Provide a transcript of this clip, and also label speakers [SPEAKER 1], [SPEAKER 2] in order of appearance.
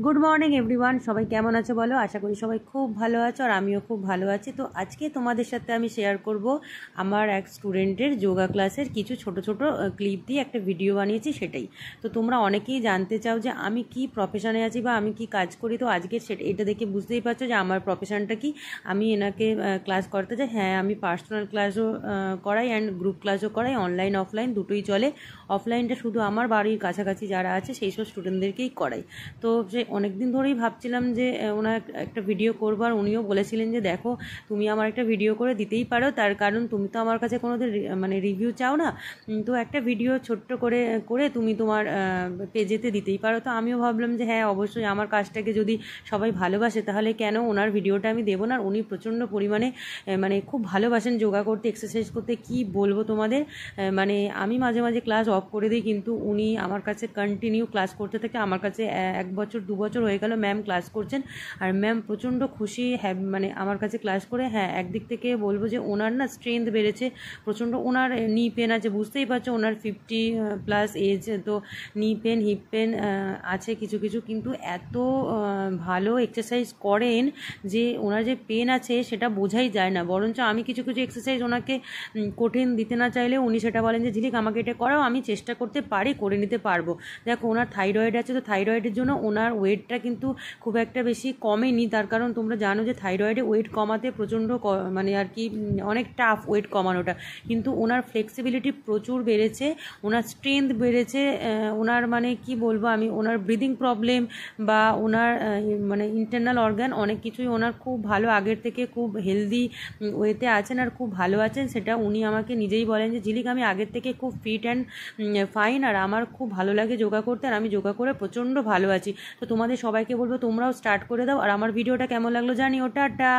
[SPEAKER 1] Good morning everyone, সবাই কেমন আছো বলো? আশা করি সবাই খুব ভালো আছো আর আমিও খুব ভালো আছি। তো আজকে তোমাদের সাথে আমি শেয়ার করব আমার এক স্টুডেন্টের যোগা ক্লাসের কিছু ছোট ছোট ক্লিপ দিয়ে একটা ভিডিও বানিয়েছি, সেটাই। তো তোমরা অনেকেই জানতে চাও যে আমি কি প্রফেশনে আছি বা আমি কি কাজ করি। তো আজকে এটা দেখে বুঝতেই পারছো যে আমার প্রফেশনটা কি। আমি এনাকে ক্লাস করতে চাই। হ্যাঁ, আমি পার্সোনাল ক্লাসও করাই অ্যান্ড গ্রুপ ক্লাসও করাই, অনলাইন অফলাইন দুটোই চলে। অফলাইনটা শুধু আমার বাড়ির কাছাকাছি যারা আছে সেই সব স্টুডেন্টদেরকেই করাই। তো যে অনেক দিন ধরেই ভাবছিলাম যে ওনার একটা ভিডিও করবো, আর উনিও বলেছিলেন যে দেখো তুমি আমার একটা ভিডিও করে দিতেই পারো, তার কারণ তুমি তো আমার কাছে কোনোদিন মানে রিভিউ চাও না। তো একটা ভিডিও ছোট্ট করে করে তুমি তোমার পেজেতে দিতেই পারো। তো আমিও ভাবলাম যে হ্যাঁ, অবশ্যই আমার কাজটাকে যদি সবাই ভালোবাসে তাহলে কেন ওনার ভিডিওটা আমি দেবো না। আর উনি প্রচণ্ড পরিমাণে মানে খুব ভালোবাসেন যোগা করতে, এক্সারসাইজ করতে। কি বলবো তোমাদের, মানে আমি মাঝে মাঝে ক্লাস অফ করে দিই, কিন্তু উনি আমার কাছে কন্টিনিউ ক্লাস করতে থাকে। আমার কাছে 1 বছর 2 বছর হয়ে গেল ম্যাম ক্লাস করছেন, আর ম্যাম প্রচণ্ড খুশি মানে আমার কাছে ক্লাস করে। হ্যাঁ, একদিক থেকে বলবো যে ওনার না স্ট্রেংথ বেড়েছে প্রচণ্ড। ওনার নি পেন আছে, বুঝতেই পারছো, ওনার 50+ এজ। তো নি পেন, হিপ পেন আছে কিছু কিছু, কিন্তু এত ভালো এক্সারসাইজ করেন যে ওনার যে পেন আছে সেটা বোঝাই যায় না। বরঞ্চ আমি কিছু কিছু এক্সারসাইজ ওনাকে কঠিন দিতে না চাইলেও উনি সেটা বলেন যে ঝিলিক আমাকে এটা করাও, আমি চেষ্টা করতে পারি, করে নিতে পারবো। দেখো ওনার থাইরয়েড আছে, তো থাইরয়েডের জন্য ওনার ওয়েটটা কিন্তু খুব একটা বেশি কমেনি। তার কারণ তোমরা জানো যে থাইরয়েডে ওয়েট কমাতে প্রচণ্ড মানে আর কি অনেক টাফ ওয়েট কমানোটা। কিন্তু ওনার ফ্লেক্সিবিলিটি প্রচুর বেড়েছে, ওনার স্ট্রেংথ বেড়েছে। ওনার মানে কি বলবো আমি, ওনার ব্রিদিং প্রবলেম বা ওনার মানে ইন্টারনাল অর্গান অনেক কিছুই ওনার খুব ভালো, আগের থেকে খুব হেলদি ওয়েতে আছেন আর খুব ভালো আছেন। সেটা উনি আমাকে নিজেই বলেন যে ঝিলিক আমি আগের থেকে খুব ফিট অ্যান্ড ফাইন, আর আমার খুব ভালো লাগে যোগা করতে, আর আমি যোগা করে প্রচণ্ড ভালো আছি। তো তোমাদের সবাইকে বলবো তোমরাও স্টার্ট করে দাও। আর আমার ভিডিওটা কেমন লাগলো জানিও। টাটা।